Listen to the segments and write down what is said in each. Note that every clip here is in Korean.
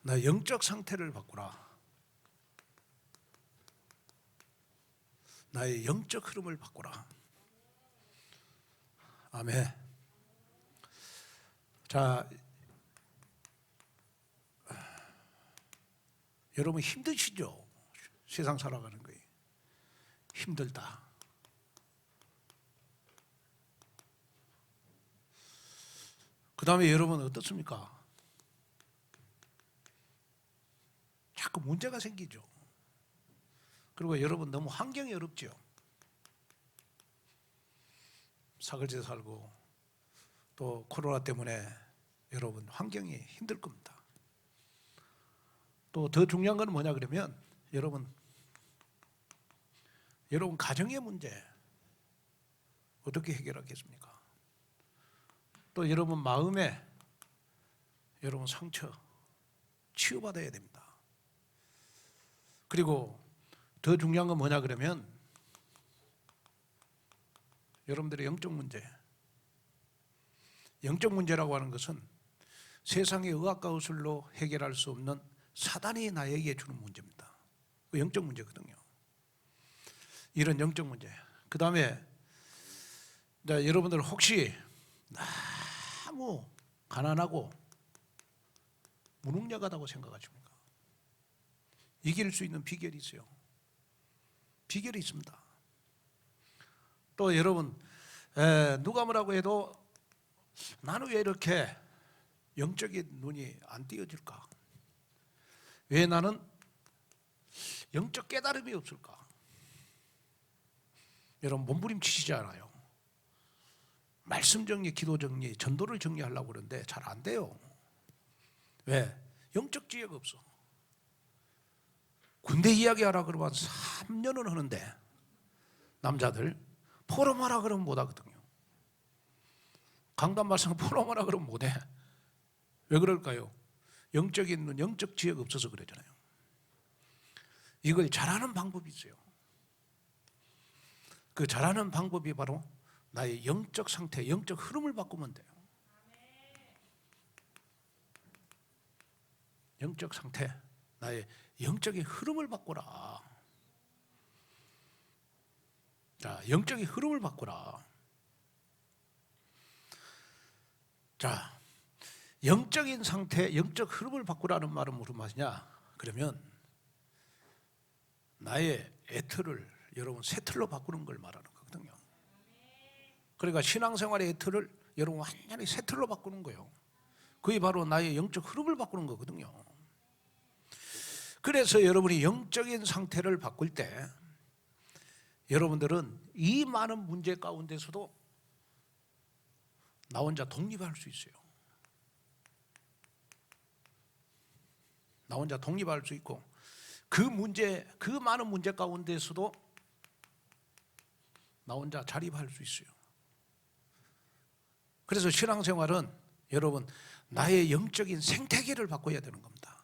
나 영적 상태를 바꾸라. 나의 영적 흐름을 바꾸라. 아멘. 자, 여러분 힘드시죠? 세상 살아가는 거예요. 힘들다. 그 다음에 여러분 어떻습니까? 자꾸 문제가 생기죠. 그리고 여러분 너무 환경이 어렵죠. 사글제 살고 또 코로나 때문에 여러분 환경이 힘들 겁니다. 또 더 중요한 건 뭐냐 그러면 여러분 가정의 문제 어떻게 해결하겠습니까? 또 여러분 마음에 여러분 상처 치유받아야 됩니다. 그리고 더 중요한 건 뭐냐 그러면 여러분들의 영적 문제라고 하는 것은 세상의 의학과 의술로 해결할 수 없는 사단이 나에게 주는 문제입니다. 그 영적 문제거든요. 이런 영적 문제. 그 다음에 여러분들 혹시 너무 가난하고 무능력하다고 생각하십니까? 이길 수 있는 비결이 있어요. 비결이 있습니다. 또 여러분 누가 뭐라고 해도 나는 왜 이렇게 영적인 눈이 안 띄어질까? 왜 나는 영적 깨달음이 없을까? 여러분 몸부림치시지 않아요. 말씀 정리, 기도 정리, 전도를 정리하려고 그러는데 잘 안 돼요. 왜? 영적 지혜가 없어. 군대 이야기하라 그러면 3년은 하는데 남자들 포럼하라 그러면 못하거든요. 강단 말씀 포럼하라 그러면 못해. 왜 그럴까요? 영적인 눈, 영적 지혜가 없어서 그러잖아요. 이걸 잘하는 방법이 있어요. 그 잘하는 방법이 바로 나의 영적 상태, 영적 흐름을 바꾸면 돼요. 영적 상태, 나의 영적인 흐름을 바꾸라. 자, 영적인 흐름을 바꾸라. 자, 영적인 상태, 영적 흐름을 바꾸라는 말은 무슨 말이냐? 그러면 나의 애틀을 여러분 새 틀로 바꾸는 걸 말하는 거거든요. 그러니까 신앙생활의 애틀을 여러분 완전히 새 틀로 바꾸는 거예요. 그게 바로 나의 영적 흐름을 바꾸는 거거든요. 그래서 여러분이 영적인 상태를 바꿀 때 여러분들은 이 많은 문제 가운데서도 나 혼자 독립할 수 있어요. 나 혼자 독립할 수 있고 그 많은 문제 가운데서도 나 혼자 자립할 수 있어요. 그래서 신앙생활은 여러분 나의 영적인 생태계를 바꿔야 되는 겁니다.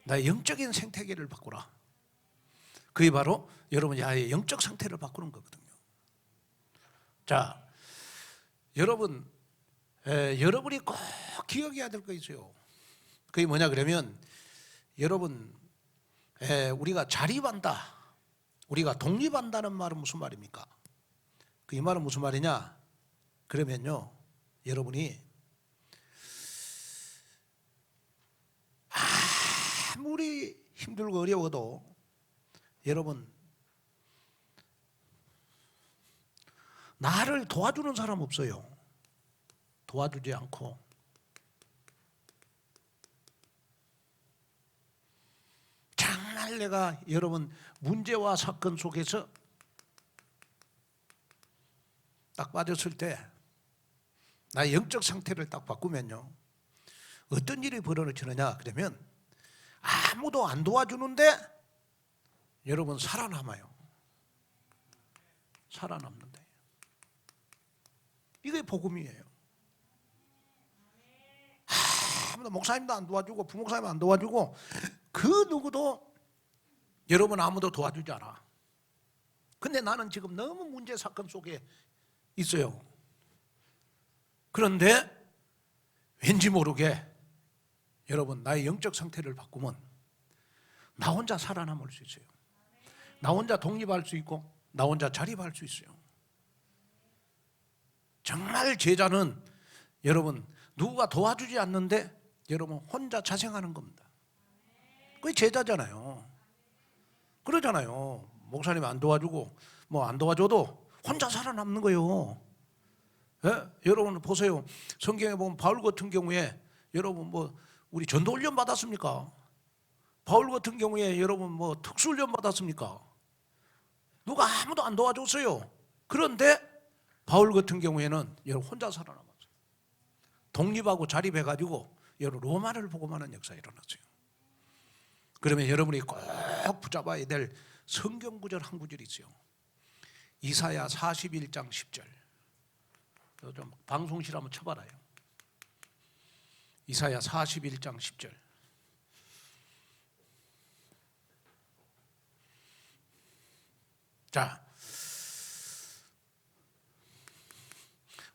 나의 영적인 생태계를 바꾸라. 그게 바로 여러분 나의 영적 상태를 바꾸는 거거든요. 자, 여러분이 꼭 기억해야 될 거 있어요. 그게 뭐냐 그러면 여러분 우리가 자립한다, 우리가 독립한다는 말은 무슨 말입니까? 그 이 말은 무슨 말이냐? 그러면요 여러분이 아무리 힘들고 어려워도 여러분 나를 도와주는 사람 없어요. 도와주지 않고 정말 내가 여러분 문제와 사건 속에서 딱 빠졌을 때 나의 영적 상태를 딱 바꾸면요 어떤 일이 벌어지느냐 그러면 아무도 안 도와주는데 여러분 살아남아요. 살아남는데 이게 복음이에요. 아무도 목사님도 안 도와주고 부목사님도 안 도와주고 그 누구도 여러분 아무도 도와주지 않아. 근데 나는 지금 너무 문제 사건 속에 있어요. 그런데 왠지 모르게 여러분 나의 영적 상태를 바꾸면 나 혼자 살아남을 수 있어요. 나 혼자 독립할 수 있고 나 혼자 자립할 수 있어요. 정말 제자는 여러분 누가 도와주지 않는데 여러분 혼자 자생하는 겁니다. 그게 제자잖아요. 그러잖아요. 목사님 안 도와주고 뭐 안 도와줘도 혼자 살아남는 거예요. 예? 여러분 보세요. 성경에 보면 바울 같은 경우에 여러분 뭐 우리 전도 훈련 받았습니까? 바울 같은 경우에 여러분 뭐 특수 훈련 받았습니까? 누가 아무도 안 도와줬어요. 그런데 바울 같은 경우에는 여러분 혼자 살아남았어요. 독립하고 자립해가지고 여러분 로마를 복음하는 역사가 일어났어요. 그러면 여러분이 꼭 붙잡아야 될 성경 구절 한 구절이 있어요. 이사야 41장 10절. 좀 방송실 한번 쳐봐라요. 이사야 41장 10절. 자,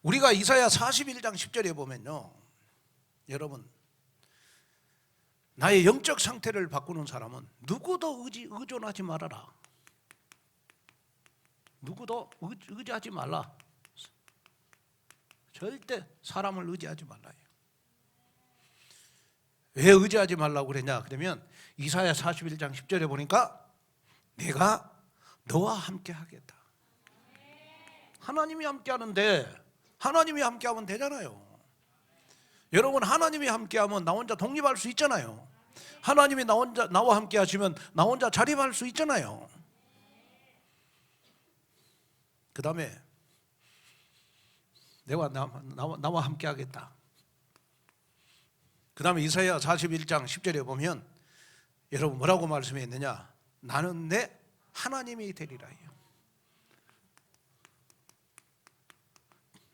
우리가 이사야 41장 10절에 보면요, 여러분 나의 영적 상태를 바꾸는 사람은 누구도 의존하지 말아라. 누구도 의지하지 말라. 절대 사람을 의지하지 말라. 왜 의지하지 말라고 그랬냐? 그러면 이사야 41장 10절에 보니까 내가 너와 함께 하겠다. 하나님이 함께 하는데 하나님이 함께 하면 되잖아요. 여러분 하나님이 함께 하면 나 혼자 독립할 수 있잖아요. 하나님이 나와 함께 하시면 나 혼자 자립할 수 있잖아요. 그 다음에 내가 나와 함께 하겠다. 그 다음에 이사야 41장 10절에 보면 여러분 뭐라고 말씀했느냐? 나는 내 하나님이 되리라 해요.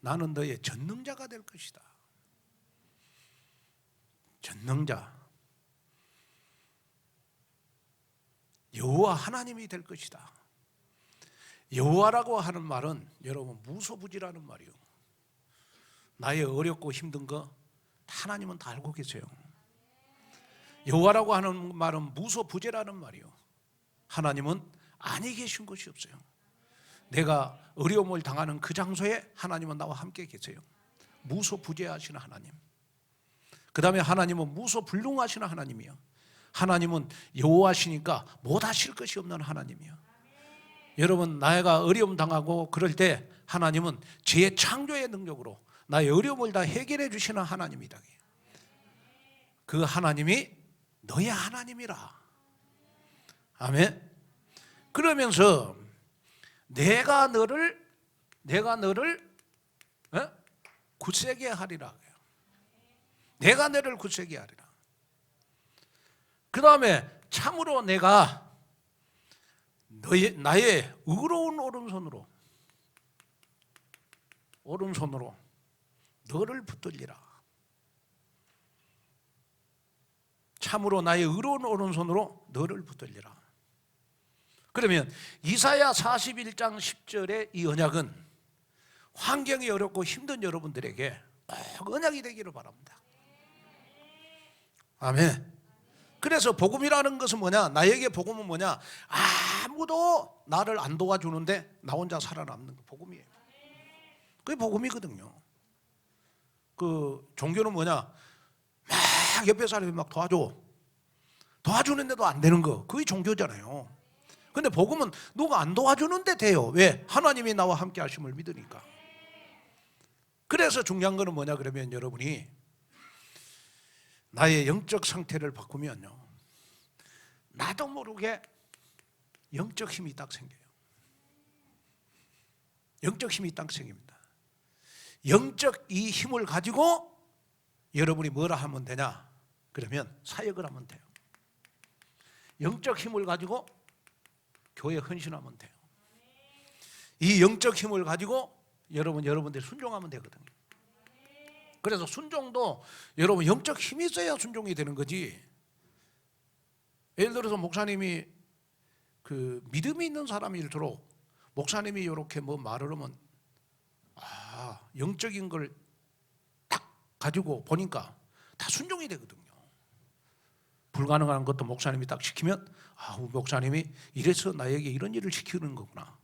나는 너의 전능자가 될 것이다. 전능자 여호와 하나님이 될 것이다. 여호와라고 하는 말은 여러분 무소부지라는 말이요. 나의 어렵고 힘든 거 하나님은 다 알고 계세요. 여호와라고 하는 말은 무소부재라는 말이요. 하나님은 아니 계신 것이 없어요. 내가 어려움을 당하는 그 장소에 하나님은 나와 함께 계세요. 무소부재하시는 하나님. 그 다음에 하나님은 무소불능하시는 하나님이요. 하나님은 여호와시니까 못하실 것이 없는 하나님이요. 여러분 나가 어려움 당하고 그럴 때 하나님은 제 창조의 능력으로 나의 어려움을 다 해결해 주시는 하나님이다. 그 하나님이 너의 하나님이라. 아멘. 그러면서 내가 너를 굳세게 하리라. 내가 너를 굳세게 하리라. 그 다음에 참으로 내가 나의 의로운 오른손으로 너를 붙들리라. 참으로 나의 의로운 오른손으로 너를 붙들리라. 그러면 이사야 41장 10절의 이 언약은 환경이 어렵고 힘든 여러분들에게 꼭 언약이 되기를 바랍니다. 아멘. 그래서 복음이라는 것은 뭐냐? 나에게 복음은 뭐냐? 아무도 나를 안 도와주는데 나 혼자 살아남는 게 복음이에요. 그게 복음이거든요. 그 종교는 뭐냐? 막 옆에 사람이 막 도와주는데도 안 되는 거, 그게 종교잖아요. 근데 복음은 누가 안 도와주는데 돼요. 왜? 하나님이 나와 함께 하심을 믿으니까. 그래서 중요한 거는 뭐냐 그러면 여러분이 나의 영적 상태를 바꾸면요, 나도 모르게 영적 힘이 딱 생겨요. 영적 힘이 딱 생깁니다. 영적 이 힘을 가지고 여러분이 뭐라 하면 되냐 그러면 사역을 하면 돼요. 영적 힘을 가지고 교회에 헌신하면 돼요. 이 영적 힘을 가지고 여러분들이 순종하면 되거든요. 그래서 순종도 여러분 영적 힘이 있어야 순종이 되는 거지. 예를 들어서 목사님이 그 믿음이 있는 사람일수록 목사님이 이렇게 뭐 말을 하면 영적인 걸 딱 가지고 보니까 다 순종이 되거든요. 불가능한 것도 목사님이 딱 시키면 우리 목사님이 이래서 나에게 이런 일을 시키는 거구나.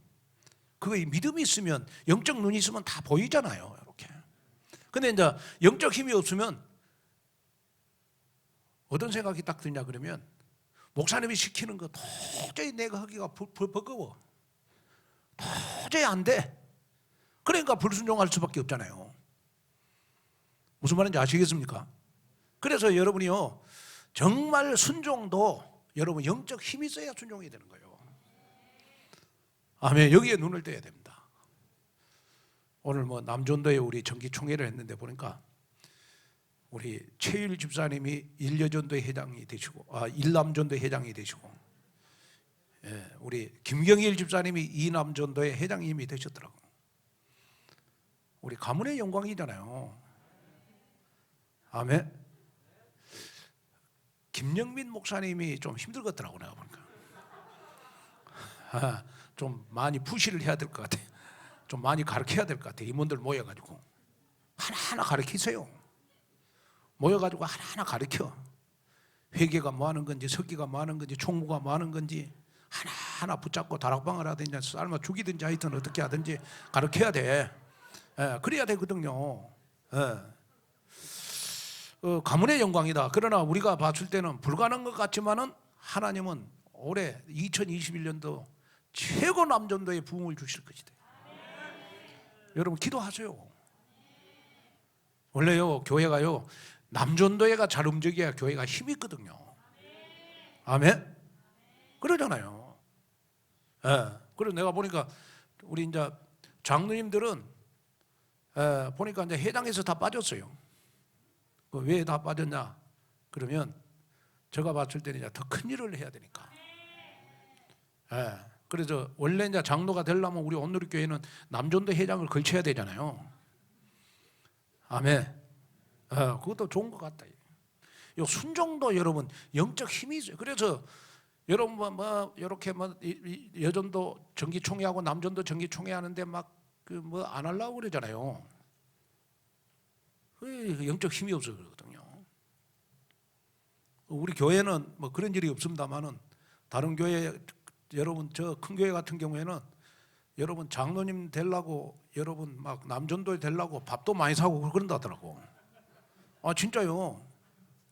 그게 믿음이 있으면, 영적 눈이 있으면 다 보이잖아요. 이렇게. 근데 이제 영적 힘이 없으면 어떤 생각이 딱 드냐 그러면, 목사님이 시키는 거 도저히 내가 하기가 버거워. 도저히 안 돼. 그러니까 불순종할 수밖에 없잖아요. 무슨 말인지 아시겠습니까? 그래서 여러분이요, 정말 순종도 여러분 영적 힘이 있어야 순종이 되는 거예요. 아멘. 여기에 눈을 떼야 됩니다. 오늘 남전도에 우리 정기총회를 했는데 보니까 우리 최율 집사님이 일여전도의 회장이 되시고, 일남전도의 회장이 되시고, 우리 김경일 집사님이 이남전도의 회장님이 되셨더라고. 우리 가문의 영광이잖아요. 아멘. 김영민 목사님이 좀 힘들겠더라고 내가 보니까. 좀 많이 푸시를 해야 될 것 같아. 좀 많이 가르쳐야 될 것 같아. 임원들 모여가지고 하나하나 가르치세요. 모여가지고 하나하나 가르쳐. 회계가 뭐 하는 건지, 석기가 뭐 하는 건지, 총무가 뭐 하는 건지 하나하나 붙잡고 다락방을 하든지 삶아 죽이든지 하여튼 어떻게 하든지 가르쳐야 돼. 그래야 되거든요. 가문의 영광이다. 그러나 우리가 봤을 때는 불가능한 것 같지만은 하나님은 올해 2021년도 최고 남전도의 부흥을 주실 것이다. 여러분 기도하세요. 원래요, 교회가요, 남전도회가 잘 움직여야 교회가 힘이 있거든요. 아멘? 그러잖아요. 그래서 내가 보니까 우리 이제 장로님들은 보니까 이제 회당에서 다 빠졌어요. 왜 다 빠졌냐? 그러면 제가 봤을 때는 이제 더 큰 일을 해야 되니까. 그래서 원래 이제 장로가 되려면 우리 온누리 교회는 남전도 회장을 걸쳐야 되잖아요. 아멘. 그것도 좋은 것 같다. 요 순종도 여러분 영적 힘이 있어요. 그래서 여러분 이렇게 여전도 정기총회하고 남전도 정기총회 하는데 막 안 하려고 그러잖아요. 영적 힘이 없어 그러거든요. 우리 교회는 그런 일이 없습니다만은 다른 교회, 여러분 저 큰 교회 같은 경우에는 여러분 장로님 되려고 여러분 막 남전도에 되려고 밥도 많이 사고 그런다더라고. 진짜요.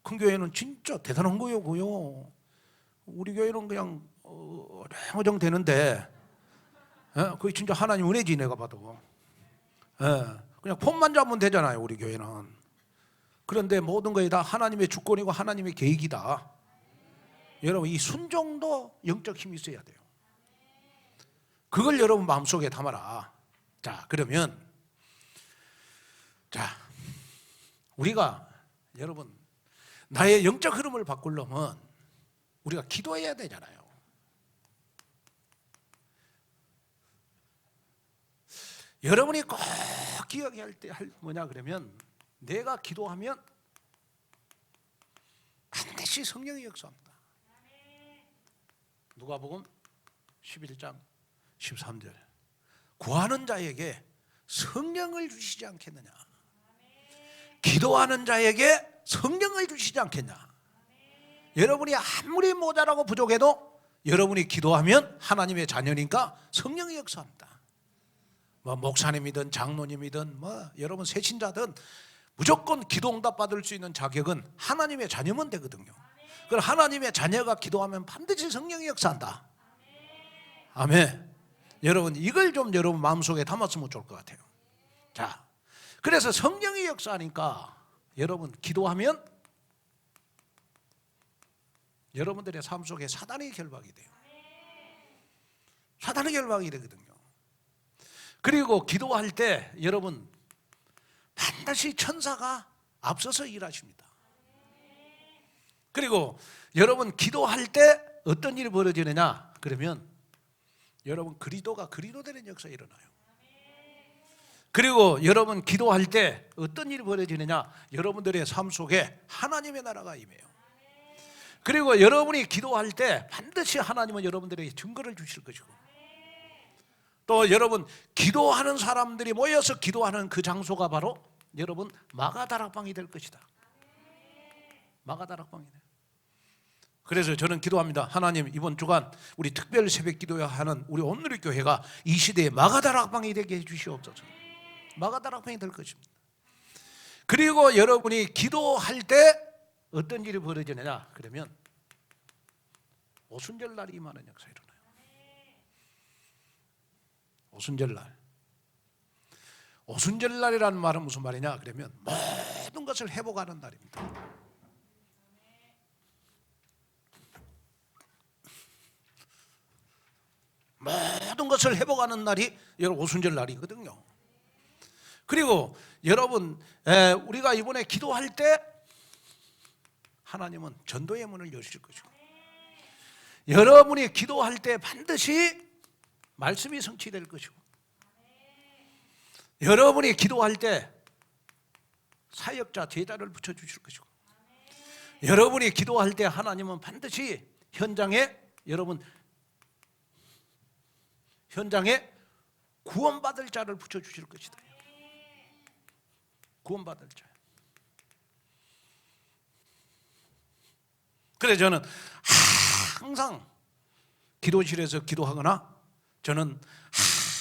큰 교회는 진짜 대단한 거예요, 그요. 우리 교회는 그냥 어정어정 되는데, 그게 진짜 하나님 은혜지 내가 봐도. 그냥 폰만 잡으면 되잖아요, 우리 교회는. 그런데 모든 것이 다 하나님의 주권이고 하나님의 계획이다. 여러분 이 순종도 영적 힘이 있어야 돼요. 그걸 여러분 마음속에 담아라. 자, 그러면 우리가 여러분 나의 영적 흐름을 바꾸려면 우리가 기도해야 되잖아요. 여러분이 꼭 기억해야 할 때 뭐냐 그러면, 내가 기도하면 반드시 성령이 역사합니다. 누가복음 11장 13절, 구하는 자에게 성령을 주시지 않겠느냐, 기도하는 자에게 성령을 주시지 않겠냐. 여러분이 아무리 모자라고 부족해도 여러분이 기도하면 하나님의 자녀니까 성령이 역사합니다. 목사님이든 장로님이든 여러분 새신자든 무조건 기도 응답 받을 수 있는 자격은 하나님의 자녀면 되거든요. 그럼 하나님의 자녀가 기도하면 반드시 성령이 역사한다. 아멘. 여러분 이걸 좀 여러분 마음속에 담았으면 좋을 것 같아요. 자, 그래서 성령이 역사하니까 여러분 기도하면 여러분들의 삶 속에 사단이 결박이 돼요. 사단이 결박이 되거든요. 그리고 기도할 때 여러분 반드시 천사가 앞서서 일하십니다. 그리고 여러분 기도할 때 어떤 일이 벌어지느냐 그러면 여러분 그리스도가 그리스도되는 역사가 일어나요. 그리고 여러분 기도할 때 어떤 일이 벌어지느냐, 여러분들의 삶 속에 하나님의 나라가 임해요. 그리고 여러분이 기도할 때 반드시 하나님은 여러분들에게 증거를 주실 것이고, 또 여러분 기도하는 사람들이 모여서 기도하는 그 장소가 바로 여러분 마가다락방이 될 것이다. 마가다락방이 돼. 그래서 저는 기도합니다. 하나님, 이번 주간 우리 특별 새벽 기도하는 우리 온누리 교회가 이 시대의 마가다락방이 되게 해주시옵소서. 마가다락방이 될 것입니다. 그리고 여러분이 기도할 때 어떤 일이 벌어지느냐 그러면 오순절 날이 임하는 역사 일어나요. 오순절 날. 오순절 날이라는 말은 무슨 말이냐 그러면 모든 것을 회복하는 날입니다. 모든 것을 회복하는 날이 여러분 오순절 날이거든요. 그리고 여러분 우리가 이번에 기도할 때 하나님은 전도의 문을 여실 것이고, 여러분이 기도할 때 반드시 말씀이 성취될 것이고, 여러분이 기도할 때 사역자 제자를 붙여주실 것이고, 여러분이 기도할 때 하나님은 반드시 현장에 구원받을 자를 붙여주실 것이다. 구원받을 자. 그래서 저는 항상 기도실에서 기도하거나, 저는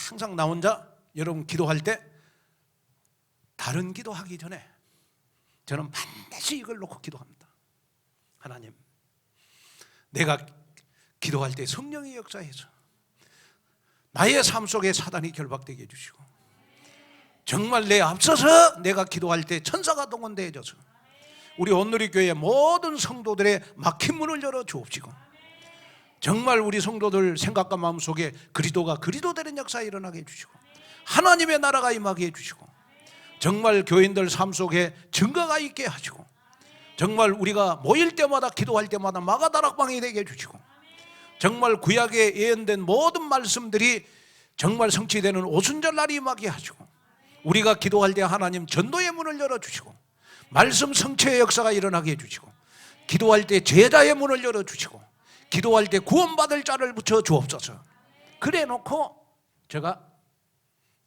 항상 나 혼자 여러분 기도할 때 다른 기도하기 전에 저는 반드시 이걸 놓고 기도합니다. 하나님, 내가 기도할 때 성령의 역사에서 나의 삶 속에 사단이 결박되게 해주시고, 정말 내 앞서서 내가 기도할 때 천사가 동원되어져서 우리 온누리 교회 모든 성도들의 막힌 문을 열어 주옵시고, 정말 우리 성도들 생각과 마음 속에 그리스도가 그리스도되는 역사가 일어나게 해주시고, 하나님의 나라가 임하게 해주시고, 정말 교인들 삶 속에 증거가 있게 하시고, 정말 우리가 모일 때마다 기도할 때마다 마가다락방이 되게 해주시고, 정말 구약에 예언된 모든 말씀들이 정말 성취되는 오순절 날이 임하게 하시고, 우리가 기도할 때 하나님 전도의 문을 열어주시고, 말씀 성취의 역사가 일어나게 해주시고, 기도할 때 제자의 문을 열어주시고, 기도할 때 구원받을 자를 붙여 주옵소서. 그래 놓고 제가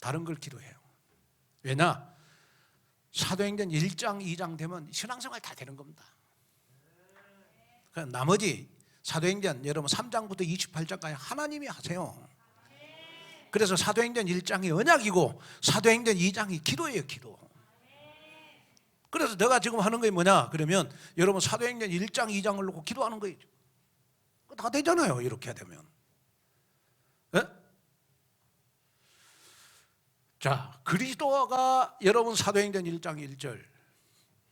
다른 걸 기도해요. 왜냐? 사도행전 1장 2장 되면 신앙생활 다 되는 겁니다. 나머지 사도행전 여러분 3장부터 28장까지 하나님이 하세요. 그래서 사도행전 1장이 언약이고 사도행전 2장이 기도예요. 기도. 그래서 내가 지금 하는 게 뭐냐 그러면 여러분 사도행전 1장 2장을 놓고 기도하는 거예요. 다 되잖아요. 이렇게 되면. 네? 자, 그리스도가 여러분 사도행전 1장 1절,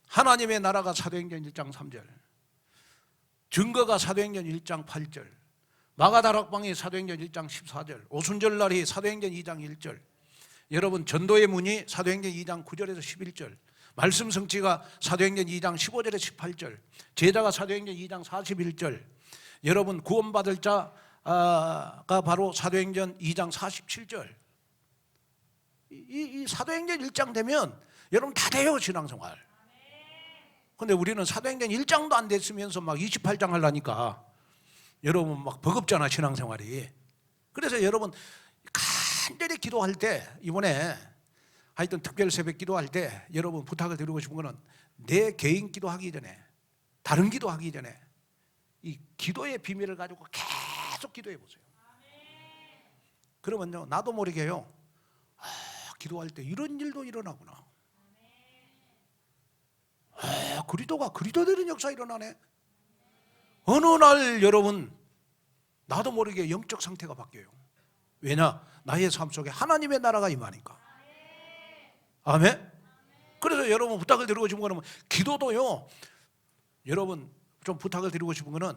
하나님의 나라가 사도행전 1장 3절, 증거가 사도행전 1장 8절, 마가다락방이 사도행전 1장 14절, 오순절날이 사도행전 2장 1절, 여러분 전도의 문이 사도행전 2장 9절에서 11절, 말씀 성취가 사도행전 2장 15절에서 18절, 제자가 사도행전 2장 41절, 여러분 구원받을 자가 바로 사도행전 2장 47절. 이 사도행전 1장 되면 여러분 다 돼요. 신앙생활. 근데 우리는 사도행전 1장도 안 됐으면서 막 28장 하려니까 여러분 막 버겁잖아 신앙생활이. 그래서 여러분 간절히 기도할 때, 이번에 하여튼 특별 새벽 기도할 때 여러분 부탁을 드리고 싶은 거는, 내 개인 기도하기 전에, 다른 기도하기 전에 이 기도의 비밀을 가지고 계속 기도해 보세요. 그러면요 나도 모르게요, 기도할 때 이런 일도 일어나구나. 그리스도가 그리스도되는 역사 일어나네. 어느 날 여러분 나도 모르게 영적 상태가 바뀌어요. 왜냐? 나의 삶 속에 하나님의 나라가 임하니까. 아멘. 그래서 여러분 부탁을 드리고 싶은 거는, 기도도요 여러분 좀 부탁을 드리고 싶은 거는,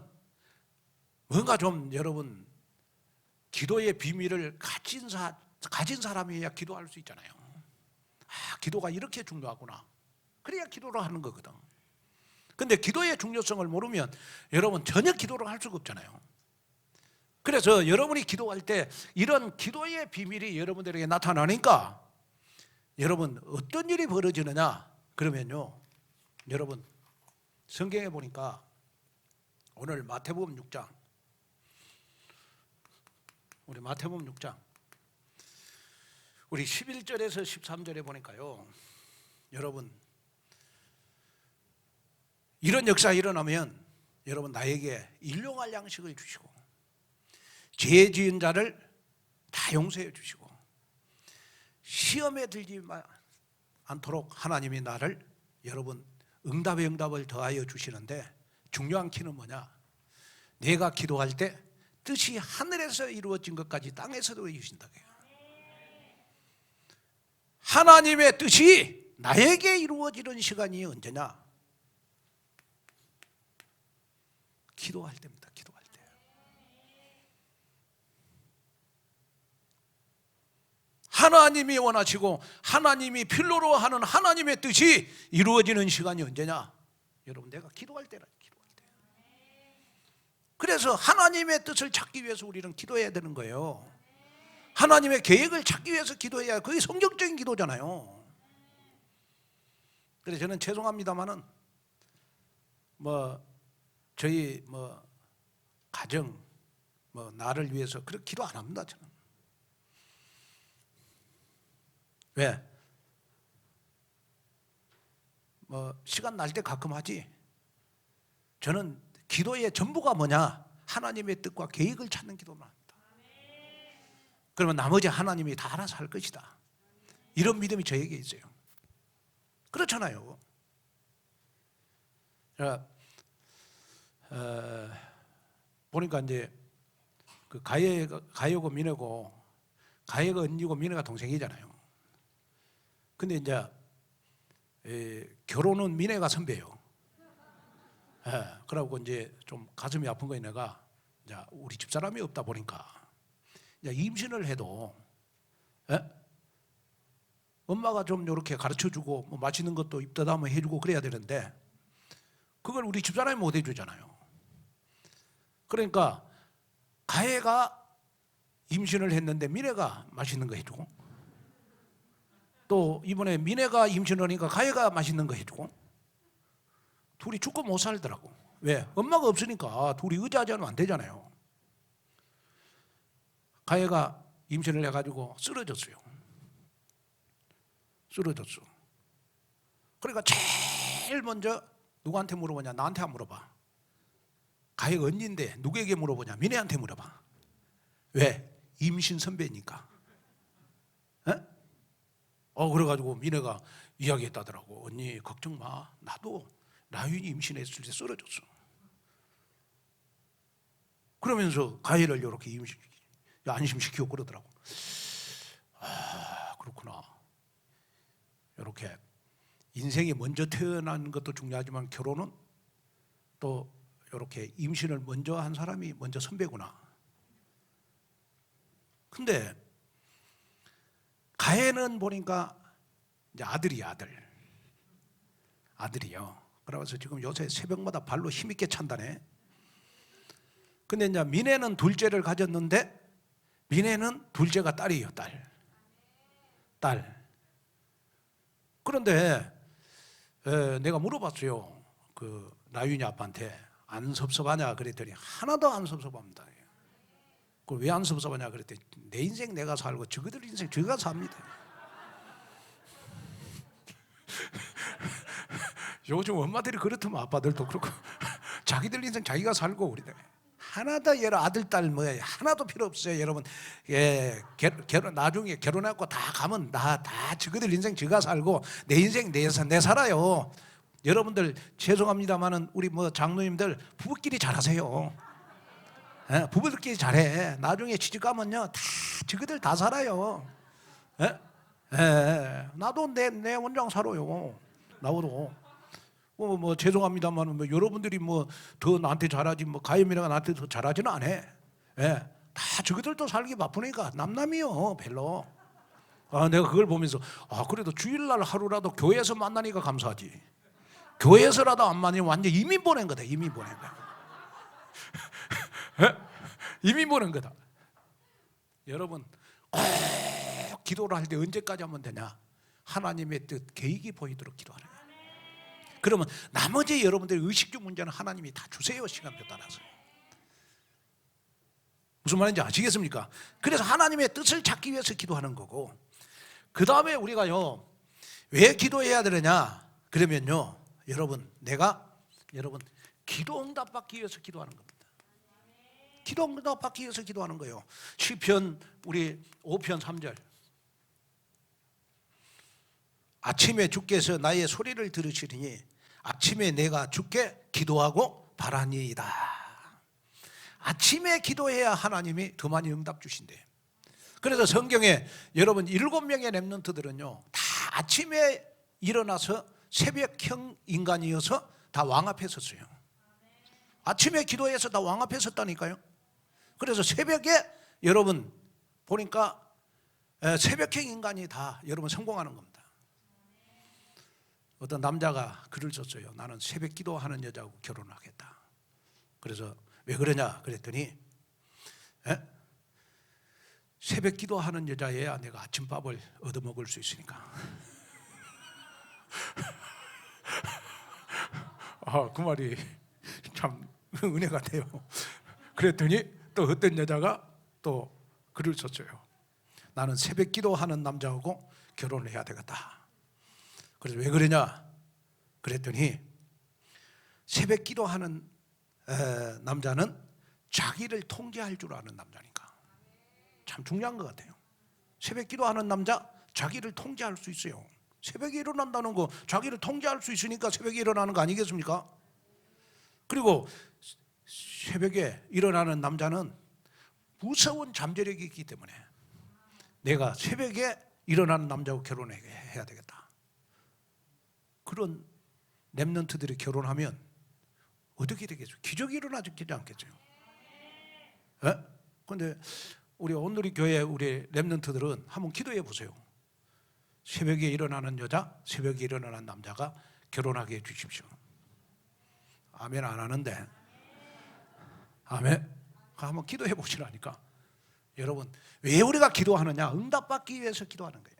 뭔가 좀 여러분 기도의 비밀을 가진 사람이야 기도할 수 있잖아요. 기도가 이렇게 중요하구나. 그래야 기도를 하는 거거든. 근데 기도의 중요성을 모르면 여러분 전혀 기도를 할 수가 없잖아요. 그래서 여러분이 기도할 때 이런 기도의 비밀이 여러분들에게 나타나니까 여러분 어떤 일이 벌어지느냐 그러면요, 여러분 성경에 보니까 오늘 마태복음 6장, 우리 마태복음 6장 우리 11절에서 13절에 보니까요, 여러분 이런 역사가 일어나면 여러분 나에게 일용할 양식을 주시고 죄 지은 자를 다 용서해 주시고 시험에 들지 않도록 하나님이 나를 여러분 응답에 응답을 더하여 주시는데 중요한 키는 뭐냐? 내가 기도할 때 뜻이 하늘에서 이루어진 것까지 땅에서도 이루어진다. 하나님의 뜻이 나에게 이루어지는 시간이 언제냐? 기도할 때입니다. 기도할 때. 하나님이 원하시고 하나님이 필요로 하는 하나님의 뜻이 이루어지는 시간이 언제냐? 여러분 내가 기도할 때라. 기도할 때. 그래서 하나님의 뜻을 찾기 위해서 우리는 기도해야 되는 거예요. 하나님의 계획을 찾기 위해서 기도해야 그게 성경적인 기도잖아요. 그래서 저는 죄송합니다만은 저희 가정 나를 위해서 그렇게 기도 안 합니다. 저는. 왜? 시간 날 때 가끔 하지. 저는 기도의 전부가 뭐냐? 하나님의 뜻과 계획을 찾는 기도만 합니다. 그러면 나머지 하나님이 다 알아서 할 것이다. 이런 믿음이 저에게 있어요. 그렇잖아요. 보니까 이제 그 가해고 민해고 가해가 언니고 민해가 동생이잖아요. 근데 이제 결혼은 민해가 선배예요. 그러고 이제 좀 가슴이 아픈 거에 내가 이제 우리 집사람이 없다 보니까 이제 임신을 해도 엄마가 좀 이렇게 가르쳐주고 뭐 맛있는 것도 입덧하면 해주고 그래야 되는데 그걸 우리 집사람이 못 해주잖아요. 그러니까 가해가 임신을 했는데 민해가 맛있는 거 해주고 또 이번에 민해가 임신을 하니까 가해가 맛있는 거 해주고 둘이 죽고 못 살더라고. 왜? 엄마가 없으니까 둘이 의지하자면 안 되잖아요. 가해가 임신을 해가지고 쓰러졌어요. 쓰러졌어. 그러니까 제일 먼저 누구한테 물어보냐? 나한테 안 물어봐. 가해가 언니인데 누구에게 물어보냐? 민혜한테 물어봐. 왜? 임신 선배니까. 그래가지고 민혜가 이야기했다더라고. 언니 걱정 마. 나도 나윤이 임신했을 때 쓰러졌어. 그러면서 가해를 이렇게 안심시키고 그러더라고. 그렇구나. 이렇게 인생이 먼저 태어난 것도 중요하지만 결혼은 또 이렇게 임신을 먼저 한 사람이 먼저 선배구나. 근데 가해는 보니까 이제 아들이요. 그래서 지금 요새 새벽마다 발로 힘있게 찬다네. 근데 이제 민혜는 둘째를 가졌는데 민혜는 둘째가 딸이에요. 딸. 그런데 내가 물어봤어요. 그 나윤이 아빠한테 안 섭섭하냐 그랬더니 하나도 안 섭섭합니다. 그 왜 안 섭섭하냐 그랬더니 내 인생 내가 살고 저그들 인생 저가 삽니다. 요즘 엄마들이 그렇다면 아빠들도 그렇고 자기들 인생 자기가 살고 우리들 하나도 아들 딸 하나도 필요 없어요. 여러분 결혼 나중에 결혼하고 다 가면 다 저그들 인생 저가 살고 내 인생 내 살아요. 여러분들 죄송합니다만은 우리 장로님들 부부끼리 잘하세요. 부부들끼리 잘해. 나중에 시집가면요 다 저그들 다 살아요. 나도 내 원장 살아요. 나도. 죄송합니다만 여러분들이 더 나한테 잘하지 가염이랑 나한테 더 잘하지는 않아. 다 저기들도 살기 바쁘니까 남남이요 별로. 내가 그걸 보면서 그래도 주일날 하루라도 교회에서 만나니까 감사하지. 교회에서라도 안 만나면 완전 이민 보낸 거다. 이민 보낸 거다. 이민 보낸 거다. 여러분 꼭 기도를 할 때 언제까지 하면 되냐? 하나님의 뜻 계획이 보이도록 기도하는 거예요. 그러면 나머지 여러분들의 의식주 문제는 하나님이 다 주세요. 시간표 따라서. 무슨 말인지 아시겠습니까? 그래서 하나님의 뜻을 찾기 위해서 기도하는 거고 그 다음에 우리가요 왜 기도해야 되느냐? 그러면요 여러분 기도 응답받기 위해서 기도하는 겁니다. 기도 응답받기 위해서 기도하는 거예요. 시편 우리 5편 3절. 아침에 주께서 나의 소리를 들으시리니 아침에 내가 주께 기도하고 바라니이다. 아침에 기도해야 하나님이 더 많이 응답 주신대요. 그래서 성경에 여러분 7명의 렘넌트들은요 다 아침에 일어나서 새벽형 인간이어서 다 왕 앞에 섰어요. 아침에 기도해서 다 왕 앞에 섰다니까요. 그래서 새벽에 여러분 보니까 새벽형 인간이 다 여러분 성공하는 겁니다. 어떤 남자가 글을 썼어요. 나는 새벽 기도하는 여자하고 결혼하겠다. 그래서 왜 그러냐 그랬더니 새벽 기도하는 여자애야 내가 아침밥을 얻어먹을 수 있으니까. 그 말이 참 은혜가 돼요. 그랬더니 또 어떤 여자가 또 글을 썼어요. 나는 새벽 기도하는 남자하고 결혼을 해야 되겠다. 그래서 왜 그러냐 그랬더니 새벽 기도하는 남자는 자기를 통제할 줄 아는 남자니까. 참 중요한 것 같아요. 새벽 기도하는 남자 자기를 통제할 수 있어요. 새벽에 일어난다는 거 자기를 통제할 수 있으니까 새벽에 일어나는 거 아니겠습니까? 그리고 새벽에 일어나는 남자는 무서운 잠재력이 있기 때문에 내가 새벽에 일어나는 남자하고 결혼해야 되겠다. 그런 렘넌트들이 결혼하면 어떻게 되겠죠? 기적이 일어나지 않겠죠? 그런데 우리 온누리 교회 우리 렘넌트들은 한번 기도해 보세요. 새벽에 일어나는 여자, 새벽에 일어나는 남자가 결혼하게 해주십시오. 아멘 안 하는데 아멘? 한번 기도해 보시라니까. 여러분 왜 우리가 기도하느냐? 응답받기 위해서 기도하는 거예요.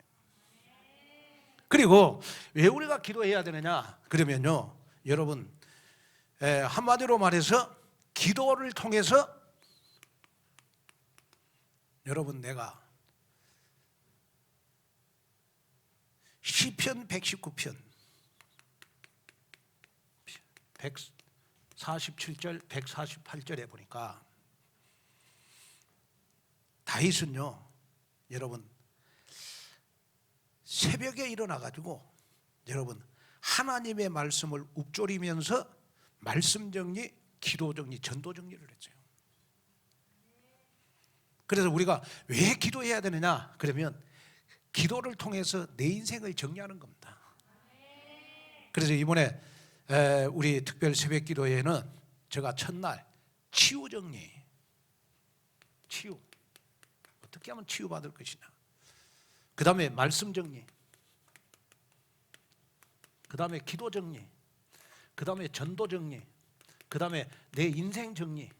그리고 왜 우리가 기도해야 되느냐? 그러면요 여러분 한마디로 말해서 기도를 통해서 여러분 내가 시편 119편 147절 148절에 보니까 다윗은요 여러분 새벽에 일어나가지고 여러분 하나님의 말씀을 읊조리면서 말씀 정리, 기도 정리, 전도 정리를 했어요. 그래서 우리가 왜 기도해야 되느냐? 그러면 기도를 통해서 내 인생을 정리하는 겁니다. 그래서 이번에 우리 특별 새벽 기도회에는 제가 첫날 치유 정리, 치유 어떻게 하면 치유받을 것이냐, 그 다음에 말씀 정리, 그 다음에 기도 정리, 그 다음에 전도 정리, 그 다음에 내 인생 정리,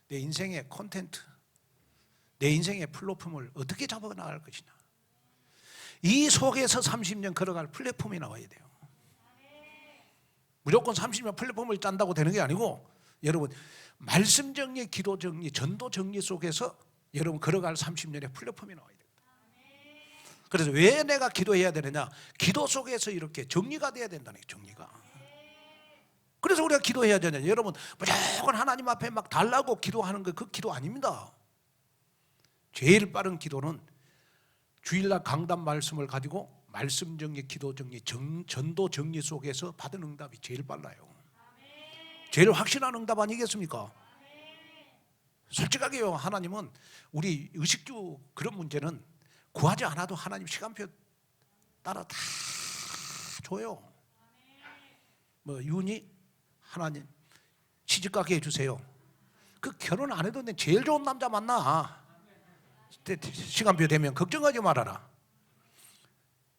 내 인생의 콘텐츠, 내 인생의 플랫폼을 어떻게 잡아나갈 것이냐. 이 속에서 30년 걸어갈 플랫폼이 나와야 돼요. 무조건 30년 플랫폼을 짠다고 되는 게 아니고 여러분 말씀 정리, 기도 정리, 전도 정리 속에서 여러분 걸어갈 30년의 플랫폼이 나와야 됩니다. 그래서 왜 내가 기도해야 되느냐? 기도 속에서 이렇게 정리가 돼야 된다는 거예요. 정리가. 그래서 우리가 기도해야 되냐? 여러분 무조건 하나님 앞에 막 달라고 기도하는 거 그 기도 아닙니다. 제일 빠른 기도는 주일날 강단 말씀을 가지고 말씀 정리, 기도 정리, 전도 정리 속에서 받은 응답이 제일 빨라요. 제일 확실한 응답 아니겠습니까? 솔직하게요, 하나님은 우리 의식주 그런 문제는 구하지 않아도 하나님 시간표 따라 다 줘요. 뭐 윤희 하나님 시집가게 해주세요. 그 결혼 안 해도 내 제일 좋은 남자 만나. 시간표 되면 걱정하지 말아라.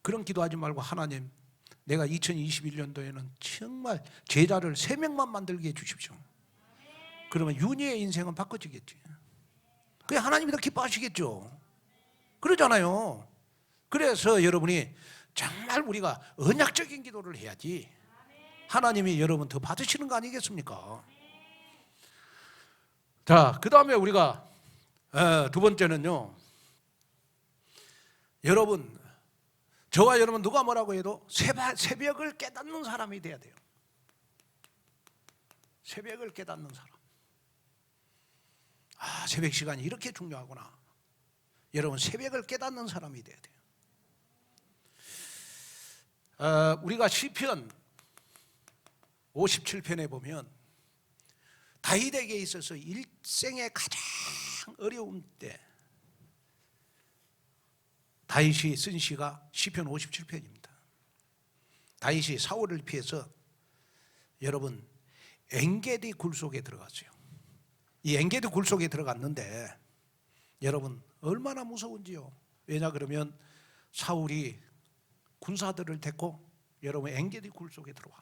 그런 기도하지 말고 하나님 내가 2021년도에는 정말 제자를 3명만 만들게 해주십시오. 그러면 윤희의 인생은 바꿔지겠지. 그게 하나님이 더 기뻐하시겠죠. 그러잖아요. 그래서 여러분이 정말 우리가 언약적인 기도를 해야지 하나님이 여러분 더 받으시는 거 아니겠습니까? 자, 그 다음에 우리가 두 번째는요, 여러분 저와 여러분 누가 뭐라고 해도 새벽을 깨닫는 사람이 돼야 돼요. 새벽을 깨닫는 사람. 아, 새벽 시간이 이렇게 중요하구나. 여러분, 새벽을 깨닫는 사람이 돼야 돼요. 우리가 시편 57편에 보면 다윗에게 있어서 일생의 가장 어려운 때 다윗이 쓴 시가 시편 57편입니다. 다윗이 사울을 피해서 여러분 엔게디 굴 속에 들어갔어요. 이 엔게디 굴 속에 들어갔는데 여러분 얼마나 무서운지요. 왜냐 그러면 사울이 군사들을 데리고 여러분 엔게디 굴 속에 들어와.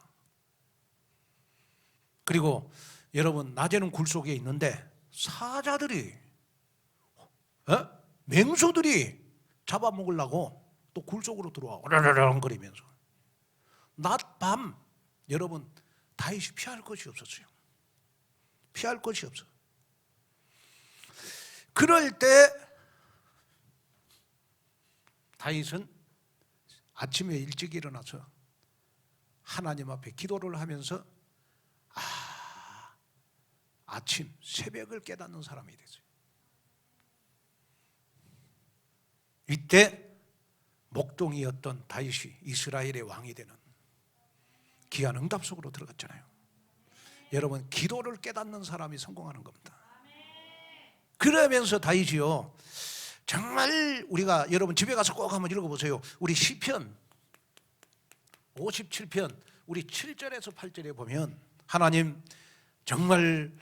그리고 여러분 낮에는 굴 속에 있는데 사자들이 맹수들이 잡아먹으려고 또 굴 속으로 들어와. 오르르렁거리면서 낮 밤 여러분 다윗이 피할 것이 없었어요. 피할 것이 없어. 그럴 때 다윗은 아침에 일찍 일어나서 하나님 앞에 기도를 하면서 아침 새벽을 깨닫는 사람이 됐어요. 이때 목동이었던 다윗이 이스라엘의 왕이 되는 귀한 응답 속으로 들어갔잖아요. 여러분 기도를 깨닫는 사람이 성공하는 겁니다. 그러면서 다윗이요 정말 우리가 여러분 집에 가서 꼭 한번 읽어보세요. 우리 시편 57편 우리 7절에서 8절에 보면 하나님 정말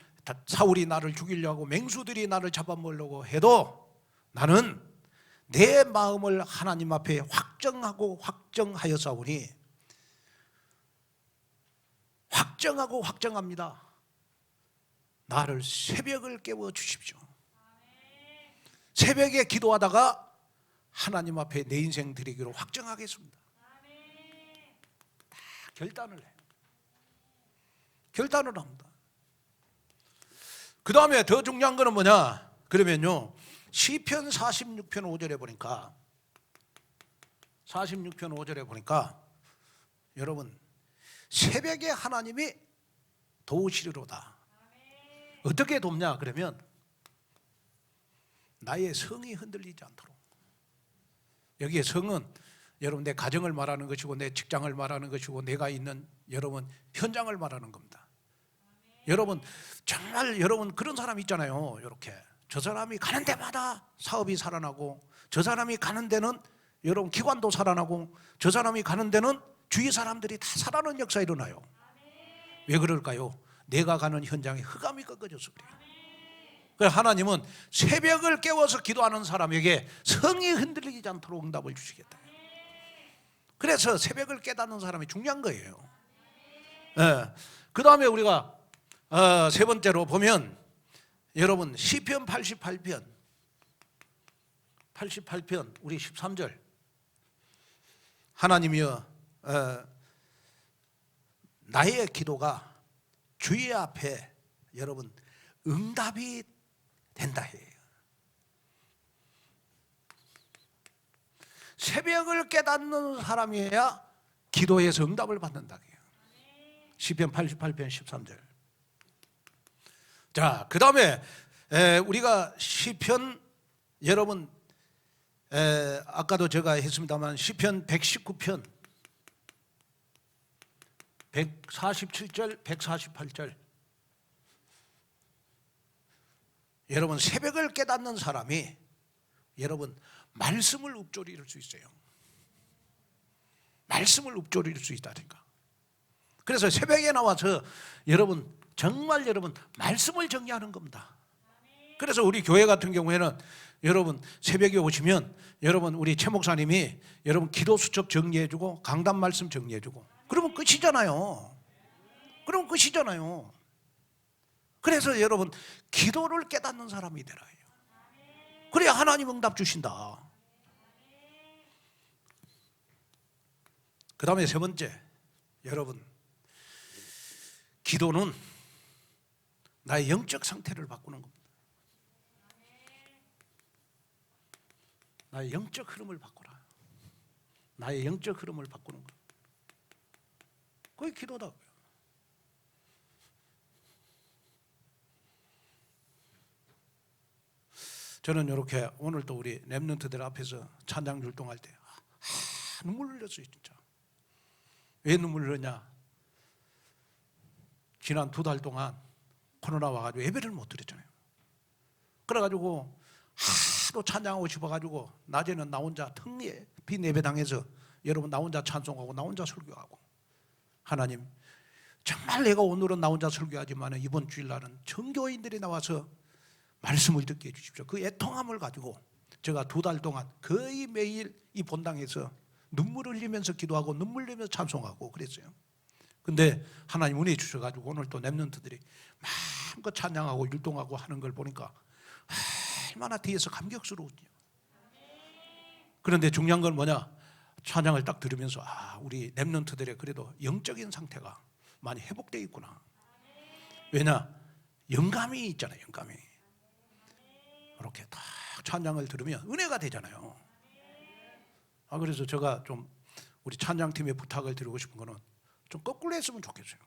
사울이 나를 죽이려고 맹수들이 나를 잡아먹으려고 해도 나는 내 마음을 하나님 앞에 확정하여 싸우니 확정하고 확정합니다. 나를 새벽을 깨워 주십시오. 새벽에 기도하다가 하나님 앞에 내 인생 드리기로 확정하겠습니다. 다 결단을 해요. 결단을 합니다. 그 다음에 더 중요한 거는 뭐냐 그러면요 시편 46편 5절에 보니까 46편 5절에 보니까 여러분 새벽에 하나님이 도우시리로다. 어떻게 돕냐 그러면 나의 성이 흔들리지 않도록. 여기에 성은 여러분 내 가정을 말하는 것이고 내 직장을 말하는 것이고 내가 있는 여러분 현장을 말하는 겁니다. 여러분 정말 여러분 그런 사람 있잖아요. 이렇게 저 사람이 가는 데마다 사업이 살아나고 저 사람이 가는 데는 여러분 기관도 살아나고 저 사람이 가는 데는 주위 사람들이 다 살아나는 역사가 일어나요. 왜 그럴까요? 내가 가는 현장에 흑암이 꺾어져서 그래요. 그래서 하나님은 새벽을 깨워서 기도하는 사람에게 성이 흔들리지 않도록 응답을 주시겠다. 그래서 새벽을 깨닫는 사람이 중요한 거예요. 그 다음에 우리가 세 번째로 보면 여러분 시편 88편 우리 13절 하나님이여 나의 기도가 주의 앞에 여러분 응답이 된다 해요. 새벽을 깨닫는 사람이어야 기도에서 응답을 받는다 해요. 시편 88편 13절. 자, 그 다음에 우리가 시편 여러분 아까도 제가 했습니다만 시편 119편 147절 148절 여러분 새벽을 깨닫는 사람이 여러분 말씀을 읊조릴 수 있어요. 말씀을 읊조릴 수 있다니까. 그래서 새벽에 나와서 여러분 정말 여러분 말씀을 정리하는 겁니다. 그래서 우리 교회 같은 경우에는 여러분 새벽에 오시면 여러분 우리 최 목사님이 여러분 기도 수첩 정리해주고 강단 말씀 정리해주고 그러면 끝이잖아요. 그러면 끝이잖아요. 그래서 여러분 기도를 깨닫는 사람이 되라 해요. 그래야 하나님 응답 주신다. 그 다음에 세 번째 여러분 기도는 나의 영적 상태를 바꾸는 겁니다. 나의 영적 흐름을 바꾸라. 나의 영적 흐름을 바꾸는 것. 그게 기도다. 저는 이렇게 오늘 또 우리 렘넌트들 앞에서 찬양 율동할 때 눈물 흘렸어요. 진짜. 왜 눈물 흘렸냐? 지난 2달 동안 코로나 와가지고 예배를 못 드렸잖아요. 그래가지고 하도 찬양하고 싶어가지고 낮에는 나 혼자 텅 빈 예배당에서 여러분 나 혼자 찬송하고 나 혼자 설교하고, 하나님 정말 내가 오늘은 나 혼자 설교하지만 이번 주일날은 전교인들이 나와서 말씀을 듣게 해주십시오. 그 애통함을 가지고 제가 2달 동안 거의 매일 이 본당에서 눈물 흘리면서 기도하고 눈물 흘리면서 찬송하고 그랬어요. 근데 하나님 은혜 주셔가지고 오늘 또 렘넌트들이 마음껏 찬양하고 율동하고 하는 걸 보니까 얼마나 뒤에서 감격스러운지요. 그런데 중요한 건 뭐냐? 찬양을 딱 들으면서 우리 렘넌트들의 그래도 영적인 상태가 많이 회복되어 있구나. 왜냐? 영감이 있잖아요. 영감이. 이렇게 딱 찬양을 들으면 은혜가 되잖아요. 그래서 제가 좀 우리 찬양팀에 부탁을 드리고 싶은 거는 좀 거꾸로 했으면 좋겠어요.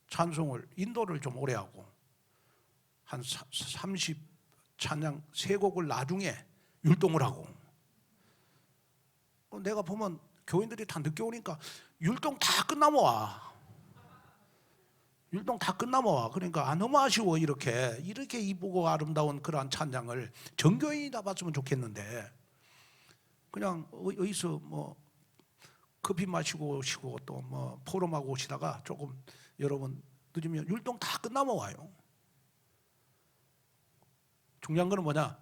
찬송을 인도를 좀 오래 하고 한 30 찬양 3곡을 나중에 율동을 하고, 내가 보면 교인들이 다 늦게 오니까 율동 다 끝나면 와. 율동 다 끝나면 와. 그러니까 너무 아쉬워. 이렇게 이쁘고 아름다운 그러한 찬양을 전교인이 다 봤으면 좋겠는데 그냥 어디서 뭐 커피 마시고 오시고 또 뭐 포럼하고 오시다가 조금 여러분 늦으면 율동 다 끝나면 와요. 중요한 거는 뭐냐?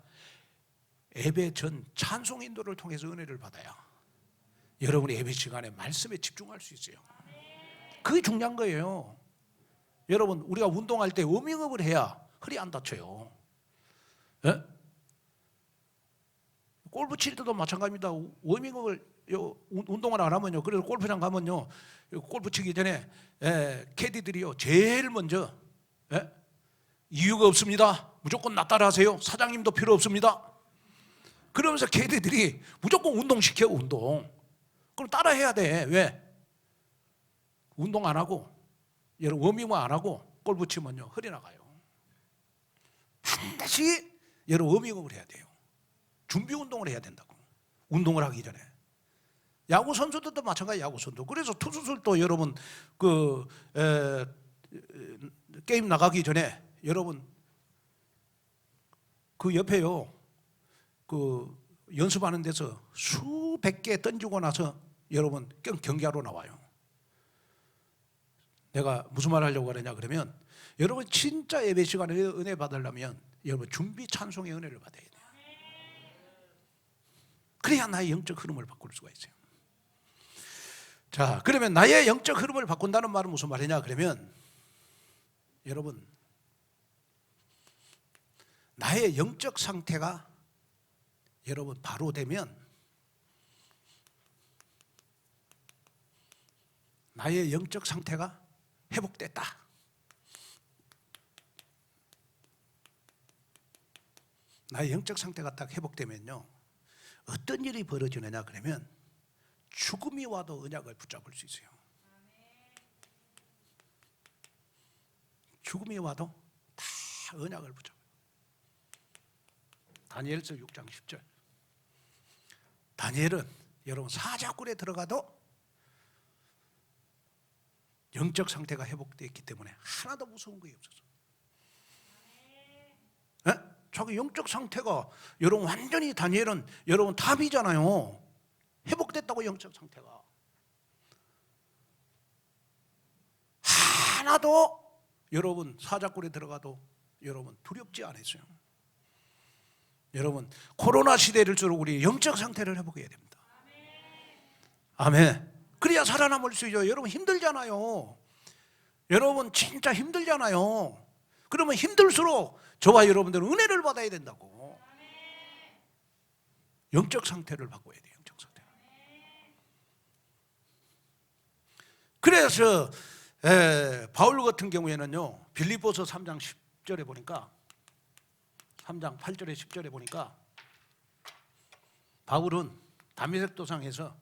예배 전 찬송 인도를 통해서 은혜를 받아야 여러분이 예배 시간에 말씀에 집중할 수 있어요. 그게 중요한 거예요. 여러분 우리가 운동할 때 워밍업을 해야 허리 안 다쳐요. 예? 골프 칠 때도 마찬가지입니다. 워밍업을 운동을 안 하면요, 그래서 골프장 가면요, 골프 치기 전에 캐디들이요 제일 먼저 이유가 없습니다. 무조건 나 따라하세요. 사장님도 필요 없습니다. 그러면서 캐디들이 무조건 운동시켜. 운동. 그럼 따라해야 돼. 왜? 운동 안 하고 여러분 워밍업 안 하고 골프 치면요 허리 나가요. 반드시 여러분 워밍업을 해야 돼요. 준비 운동을 해야 된다고. 운동을 하기 전에. 야구 선수들도 마찬가지. 야구 선수. 그래서 투수들도 여러분 게임 나가기 전에 여러분 그 옆에요 그 연습하는 데서 수백 개 던지고 나서 여러분 경기하러 나와요. 내가 무슨 말 하려고 하느냐 그러면 여러분 진짜 예배 시간에 은혜 받으려면 여러분 준비 찬송의 은혜를 받아야 돼요. 그래야 나의 영적 흐름을 바꿀 수가 있어요. 자, 그러면 나의 영적 흐름을 바꾼다는 말은 무슨 말이냐 그러면 여러분 나의 영적 상태가 여러분 바로 되면 나의 영적 상태가 회복됐다. 나의 영적 상태가 딱 회복되면요 어떤 일이 벌어지느냐 그러면 죽음이 와도 언약을 붙잡을 수 있어요. 죽음이 와도 다 언약을 붙잡아요. 다니엘서 6장 10절. 다니엘은 여러분 사자굴에 들어가도 영적 상태가 회복되었기 때문에 하나도 무서운 것이 없었어. 자기 영적 상태가 여러분 완전히 다니엘은 여러분 답이잖아요. 회복됐다고 영적 상태가. 하나도 여러분 사자굴에 들어가도 여러분 두렵지 않았어요. 여러분 코로나 시대일수록 우리 영적 상태를 회복해야 됩니다. 아멘. 그래야 살아남을 수 있죠. 여러분 힘들잖아요. 여러분 진짜 힘들잖아요. 그러면 힘들수록 저와 여러분들은 은혜를 받아야 된다고. 영적 상태를 바꿔야 돼요. 영적 상태. 그래서 바울 같은 경우에는요 빌립보서 3장 10절에 보니까 3장 8절에 10절에 보니까 바울은 다메섹 도상에서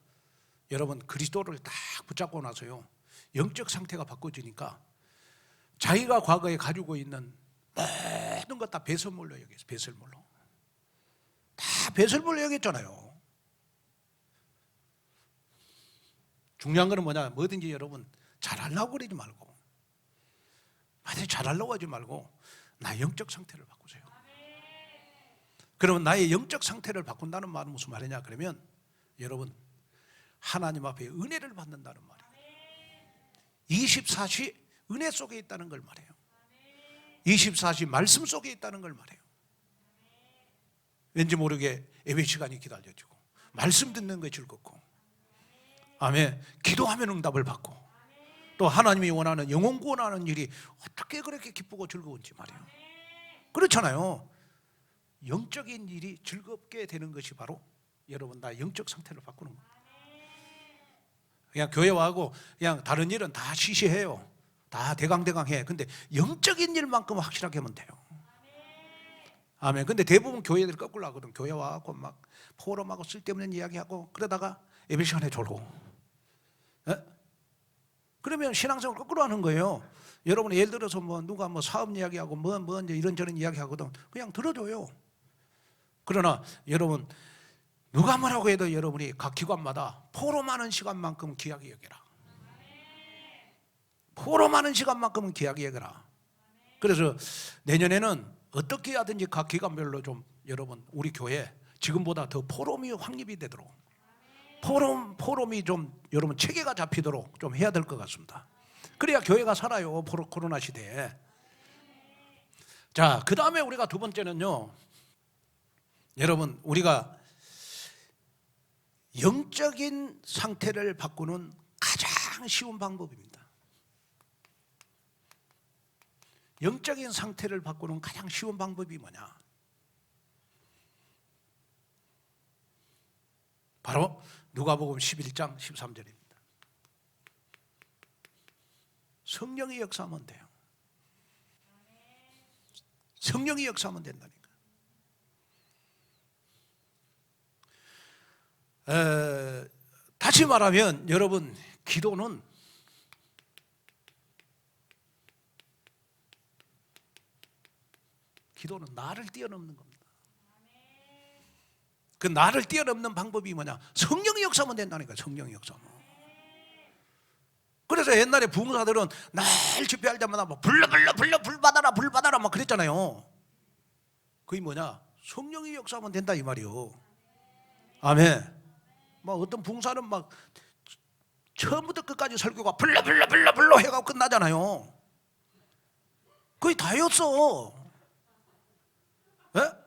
여러분 그리스도를 딱 붙잡고 나서요 영적 상태가 바꿔지니까 자기가 과거에 가지고 있는 모든 것 다 배설물로 여기서 배설물로 다 배설물로 여겼잖아요. 중요한 거는 뭐냐, 뭐든지 여러분 잘하려고 그러지 말고, 만약에 잘하려고 하지 말고 나의 영적 상태를 바꾸세요. 그러면 나의 영적 상태를 바꾼다는 말은 무슨 말이냐 그러면 여러분 하나님 앞에 은혜를 받는다는 말이에요. 24시 은혜 속에 있다는 걸 말해요. 24시 말씀 속에 있다는 걸 말해요. 왠지 모르게 예배 시간이 기다려지고 말씀 듣는 거 즐겁고, 아멘, 기도하면 응답을 받고, 또 하나님이 원하는 영혼 구원하는 일이 어떻게 그렇게 기쁘고 즐거운지 말이에요. 그렇잖아요. 영적인 일이 즐겁게 되는 것이 바로 여러분 나의 영적 상태를 바꾸는 거예요. 그냥 교회 와고 그냥 다른 일은 다 시시해요. 다 대강대강해. 근데 영적인 일만큼 확실하게 하면 돼요. 아멘. 근데 대부분 교회들이 거꾸로 하거든. 교회 와갖고 막 포럼하고 쓸데없는 이야기하고 그러다가 예배 시간에 졸고. 에? 그러면 신앙생활 거꾸로 하는 거예요. 여러분 예를 들어서 뭐 누가 뭐 사업 이야기하고 뭐 이제 이런저런 이야기하거든. 그냥 들어줘요. 그러나 여러분 누가 뭐라고 해도 여러분이 각 기관마다 포럼하는 시간만큼 귀하게 여겨라. 포럼하는 시간만큼은 귀하게 여겨라. 그래서 내년에는 어떻게 하든지 각 기관별로 좀 여러분 우리 교회 지금보다 더 포럼이 확립이 되도록, 포럼이 좀 여러분 체계가 잡히도록 좀 해야 될 것 같습니다. 그래야 교회가 살아요. 코로나 시대에. 자, 그 다음에 우리가 두 번째는요, 여러분 우리가 영적인 상태를 바꾸는 가장 쉬운 방법입니다. 영적인 상태를 바꾸는 가장 쉬운 방법이 뭐냐? 바로 누가복음 11장 13절입니다. 성령이 역사하면 돼요. 성령이 역사하면 된다니까. 다시 말하면 여러분 기도는 나를 뛰어넘는 겁니다. 그 나를 뛰어넘는 방법이 뭐냐? 성령이 역사하면 된다니까. 성령이 역사하면. 그래서 옛날에 부흥사들은 날 집회할 때마다 뭐 불러 불 받아라 막 그랬잖아요. 그게 뭐냐? 성령이 역사하면 된다 이 말이요. 아멘. 막 어떤 부흥사는 막 처음부터 끝까지 설교가 불러 해가지고 끝나잖아요. 거의 다였어. 예?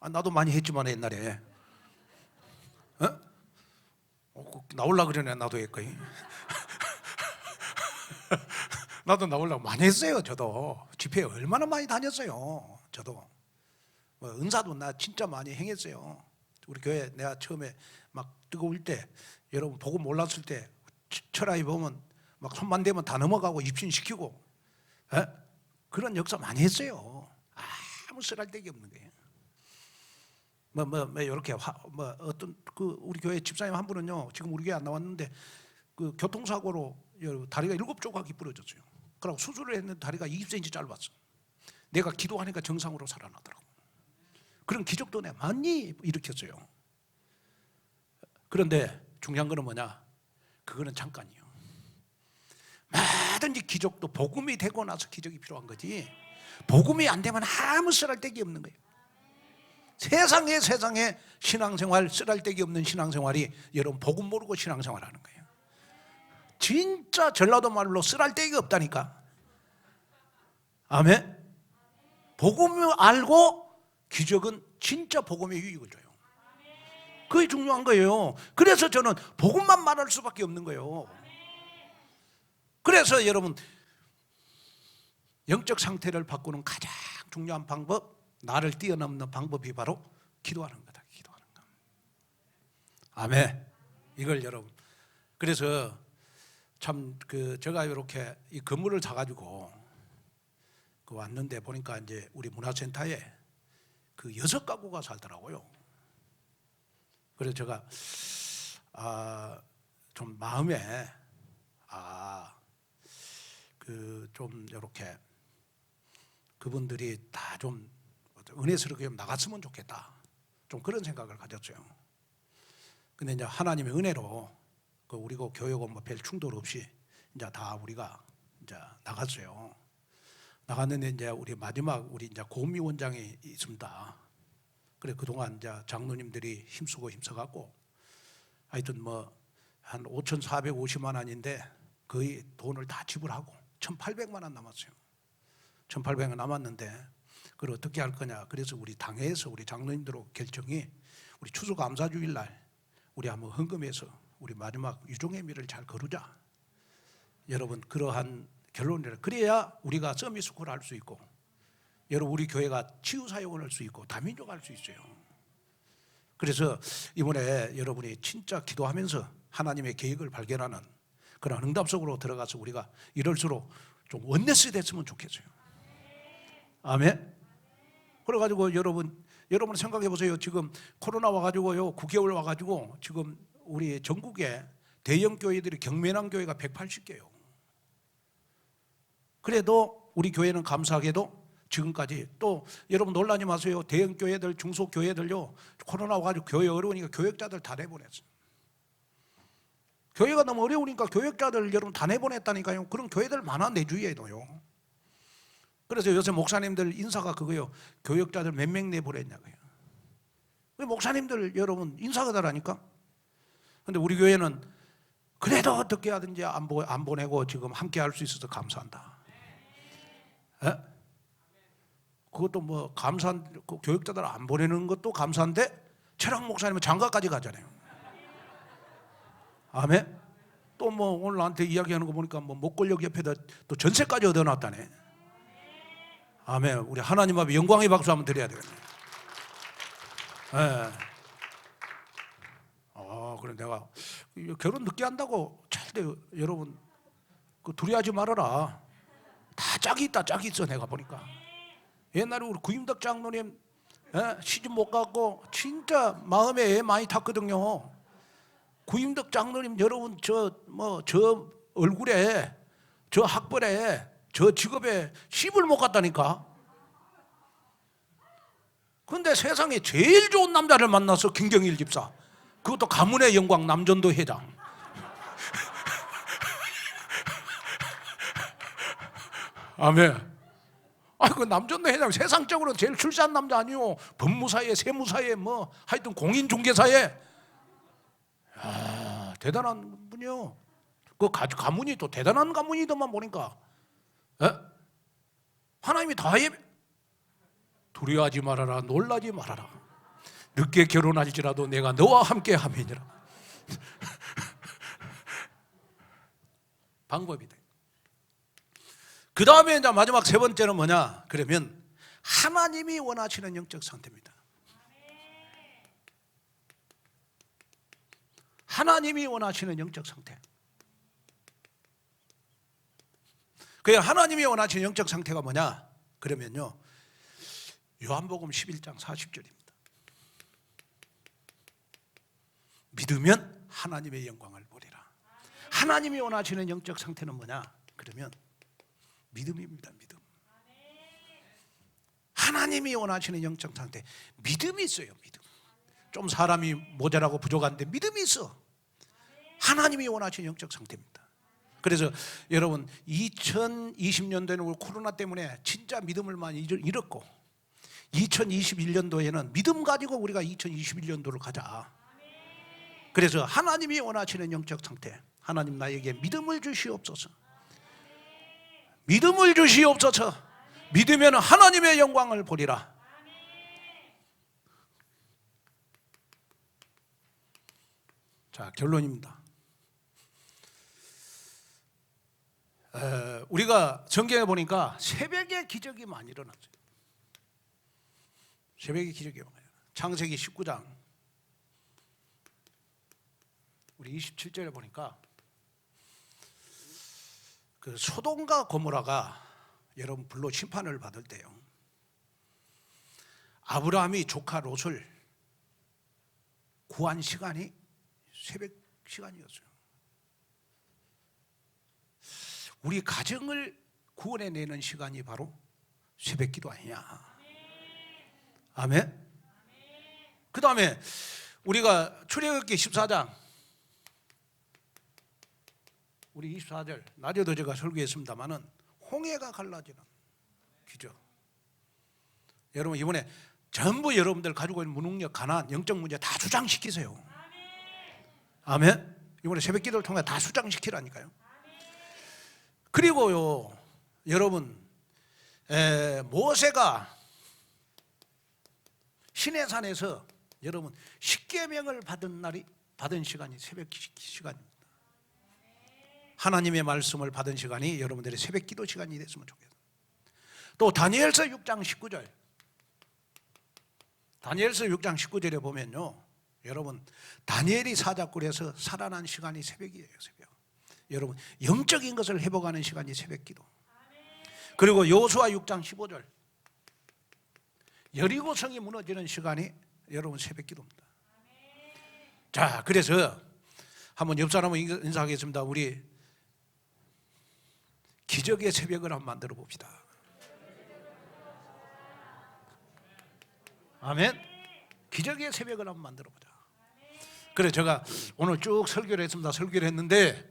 나도 많이 했지만 옛날에. 나올라 그러네. 나도 했거든. 나도 나오려고 많이 했어요. 저도 집회 얼마나 많이 다녔어요. 저도 뭐 은사도 나 진짜 많이 행했어요. 우리 교회 내가 처음에 막 뜨거울 때, 여러분 복음 몰랐을 때 철학이 보면 막 손만 대면 다 넘어가고 입신시키고, 그런 역사 많이 했어요. 아무 쓰잘데기 없는 거예요. 이렇게 어떤 그 우리 교회 집사님 한 분은요, 지금 우리 교회 안 나왔는데 그 교통사고로 다리가 7조각이 부러졌어요. 그러고 수술을 했는데 다리가 20cm 짧았어. 내가 기도하니까 정상으로 살아나더라고. 그런 기적도 내가 많이 일으켰어요. 그런데 중요한 거는 뭐냐? 그거는 잠깐이요. 뭐든지 기적도 복음이 되고 나서 기적이 필요한 거지, 복음이 안 되면 아무 쓰잘데기 없는 거예요. 세상에 신앙생활, 쓰잘데기 없는 신앙생활이 여러분 복음 모르고 신앙생활 하는 거예요. 진짜 전라도 말로 쓰잘데기가 없다니까. 아멘. 복음을 알고 기적은 진짜 복음의 유익을 줘요. 그게 중요한 거예요. 그래서 저는 복음만 말할 수밖에 없는 거예요. 그래서 여러분 영적 상태를 바꾸는 가장 중요한 방법, 나를 뛰어넘는 방법이 바로 기도하는 거다. 기도하는 거. 아멘. 이걸 여러분, 그래서 참 제가 이렇게 이 건물을 사가지고 왔는데 보니까 이제 우리 문화센터에 6가구가 살더라고요. 그래서 제가 좀 마음에 좀 이렇게 그분들이 다 좀 은혜스럽게 좀 나갔으면 좋겠다. 좀 그런 생각을 가졌어요. 근데 이제 하나님의 은혜로 우리가 교회하고 뭐 별 충돌 없이 이제 다 우리가 이제 나갔어요. 나갔는데 이제 우리 마지막 우리 이제 고미 원장이 있습니다. 그래 그동안 이제 장로님들이 힘써갖고 하여튼 뭐 한 5,450만 원인데 거의 돈을 다 지불하고 1,800만 원 남았어요. 1,800원 남았는데 그걸 어떻게 할 거냐. 그래서 우리 당회에서 우리 장로님들로 결정이 우리 추수감사주일 날 우리 한번 헌금해서 우리 마지막 유종의미를 잘 거두자. 여러분 그러한 결론을 그래야 우리가 서밋스쿨 할 수 있고 여러분 우리 교회가 치유사역을 할 수 있고 다민족 할 수 있어요. 그래서 이번에 여러분이 진짜 기도하면서 하나님의 계획을 발견하는 그런 응답 속으로 들어가서 우리가 이럴수록 좀 원네스 됐으면 좋겠어요. 아멘. 그래가지고 여러분 생각해 보세요. 지금 코로나 와가지고요 9개월 와가지고 지금 우리 전국에 대형 교회들이 경매난 교회가 180개요. 그래도 우리 교회는 감사하게도 지금까지 또 여러분 놀라지 마세요. 대형 교회들 중소교회들요 코로나 와가지고 교회 어려우니까 교역자들 다 내보냈어요. 교회가 너무 어려우니까 교역자들 여러분 다 내보냈다니까요. 그런 교회들 많아 내 주위에도요. 그래서 요새 목사님들 인사가 그거요. 교역자들 몇 명 내보냈냐고요. 목사님들 여러분 인사가 다라니까. 근데 우리 교회는 그래도 어떻게 하든지 안 보내고 지금 함께 할 수 있어서 감사한다. 에? 그것도 뭐 감사한 교역자들 안 보내는 것도 감사한데 최락 목사님은 장가까지 가잖아요. 아멘. 또 뭐 오늘 나한테 이야기하는 거 보니까 뭐 목골역 옆에다 또 전세까지 얻어놨다네. 아멘. 우리 하나님 앞에 영광의 박수 한번 드려야 되겠네. 예. 그래 내가 결혼 늦게 한다고 절대 여러분 두려워하지 말아라. 다 짝이 있다 짝이 있어. 내가 보니까 옛날에 우리 구임덕 장로님 시집 못 갔고 진짜 마음에 애 많이 탔거든요. 구임덕 장로님 여러분 저 얼굴에 저 학벌에 저 직업에 시집을 못 갔다니까. 근데 세상에 제일 좋은 남자를 만나서 김경일 집사, 그것도 가문의 영광 남전도 회장. 아멘. 그 남전도 회장 세상적으로 제일 출세한 남자 아니요. 법무사에 세무사에 뭐 하여튼 공인중개사에 대단한 분이요. 그 가문이 또 대단한 가문이더만 보니까. 하나님이 다 두려워하지 말아라. 놀라지 말아라. 늦게 결혼할지라도 내가 너와 함께 함이니라. 방법이 돼. 그 다음에 이제 마지막 세 번째는 뭐냐? 그러면 하나님이 원하시는 영적 상태입니다. 하나님이 원하시는 영적 상태. 그 하나님이 원하시는 영적 상태가 뭐냐? 그러면요 요한복음 11장 40절입니다. 믿으면 하나님의 영광을 보리라. 하나님이 원하시는 영적 상태는 뭐냐? 그러면 믿음입니다. 믿음. 하나님이 원하시는 영적 상태, 믿음이 있어요. 믿음. 좀 사람이 모자라고 부족한데 믿음이 있어. 하나님이 원하시는 영적 상태입니다. 그래서 여러분 2020년도에는 우리 코로나 때문에 진짜 믿음을 많이 잃었고 2021년도에는 믿음 가지고 우리가 2021년도를 가자. 그래서 하나님이 원하시는 영적 상태, 하나님 나에게 믿음을 주시옵소서. 믿음을 주시옵소서. 믿으면 하나님의 영광을 보리라. 자, 결론입니다. 우리가 성경에 보니까 새벽에 기적이 많이 일어났어요. 새벽에 기적이 많아요. 창세기 19장 우리 27절에 보니까 그 소돔과 고모라가 여러분 불로 심판을 받을 때요, 아브라함이 조카 롯을 구한 시간이 새벽 시간이었어요. 우리 가정을 구원해내는 시간이 바로 새벽기도 아니냐. 아멘. 그 다음에 우리가 출애굽기 14장 우리 24절 낮에도 제가 설교했습니다마는 홍해가 갈라지는 기적. 여러분 이번에 전부 여러분들 가지고 있는 무능력, 가난, 영적 문제 다 수장시키세요. 아멘. 이번에 새벽 기도를 통해 다 수장시키라니까요. 그리고요 여러분 모세가 시내산에서 여러분 십계명을 받은 시간이 새벽 시간입니다. 하나님의 말씀을 받은 시간이 여러분들의 새벽 기도 시간이 됐으면 좋겠어요. 또 다니엘서 6장 19절 다니엘서 6장 19절에 보면요 여러분 다니엘이 사자굴에서 살아난 시간이 새벽이에요. 새벽. 여러분 영적인 것을 회복하는 시간이 새벽 기도. 그리고 여호수아 6장 15절 여리고 성이 무너지는 시간이 여러분 새벽 기도입니다. 자, 그래서 한번 옆 사람을 인사하겠습니다. 우리 기적의 새벽을 한번 만들어 봅시다. 아멘. 기적의 새벽을 한번 만들어 보자. 그래 제가 오늘 쭉 설교를 했습니다. 설교를 했는데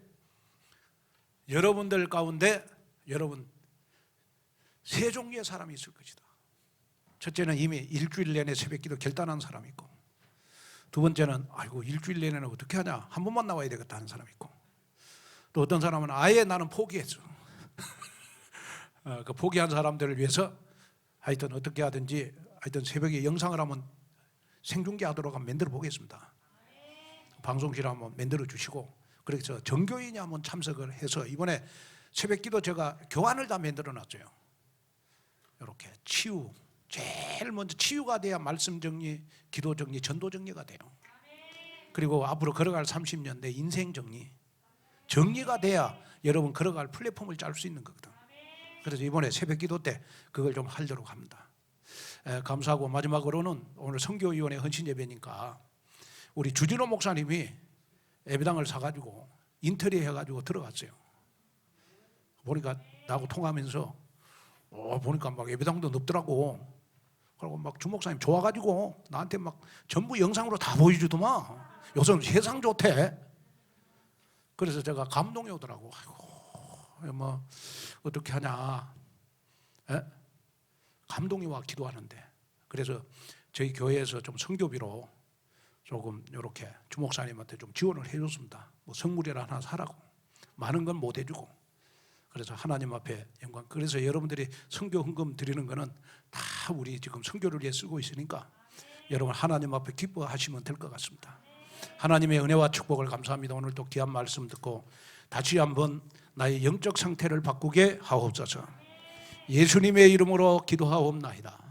여러분들 가운데 여러분 세 종류의 사람이 있을 것이다. 첫째는 이미 일주일 내내 새벽기도 결단한 사람이 있고, 두 번째는 아이고 일주일 내내는 어떻게 하냐, 한 번만 나와야 되겠다 하는 사람이 있고, 또 어떤 사람은 아예 나는 포기했어. 그 포기한 사람들을 위해서 하여튼 어떻게 하든지 하여튼 새벽에 영상을 한번 생중계하도록 한번 만들어 보겠습니다. 방송실 한번 만들어 주시고, 그래서 전교인이 한번 참석을 해서 이번에 새벽기도 제가 교환을 다 만들어 놨어요. 이렇게 치유, 제일 먼저 치유가 돼야 말씀 정리, 기도 정리, 전도 정리가 돼요. 그리고 앞으로 걸어갈 30년 내 인생 정리가 돼야 여러분 걸어갈 플랫폼을 짤 수 있는 거거든. 그래서 이번에 새벽기도 때 그걸 좀 하도록 합니다. 감사하고 마지막으로는 오늘 선교위원회 헌신 예배니까 우리 주진호 목사님이 예배당을 사가지고 인테리어 해가지고 들어갔어요. 보니까 나하고 통화하면서 보니까 막 예배당도 넓더라고. 그리고 막 주목사님 좋아가지고 나한테 막 전부 영상으로 다 보여주더만. 요즘 세상 좋대. 그래서 제가 감동이 오더라고. 아이고, 뭐 어떻게 하냐. 감동이 와 기도하는데. 그래서 저희 교회에서 좀 선교비로 조금 이렇게 주목사님한테 좀 지원을 해줬습니다. 뭐 성물이라 하나 사라고. 많은 건 못 해주고. 그래서 하나님 앞에 영광. 그래서 여러분들이 선교 헌금 드리는 거는 다 우리 지금 선교를 위해 쓰고 있으니까 여러분 하나님 앞에 기뻐하시면 될 것 같습니다. 하나님의 은혜와 축복을 감사합니다. 오늘 또 귀한 말씀 듣고 다시 한번 나의 영적 상태를 바꾸게 하옵소서. 예수님의 이름으로 기도하옵나이다.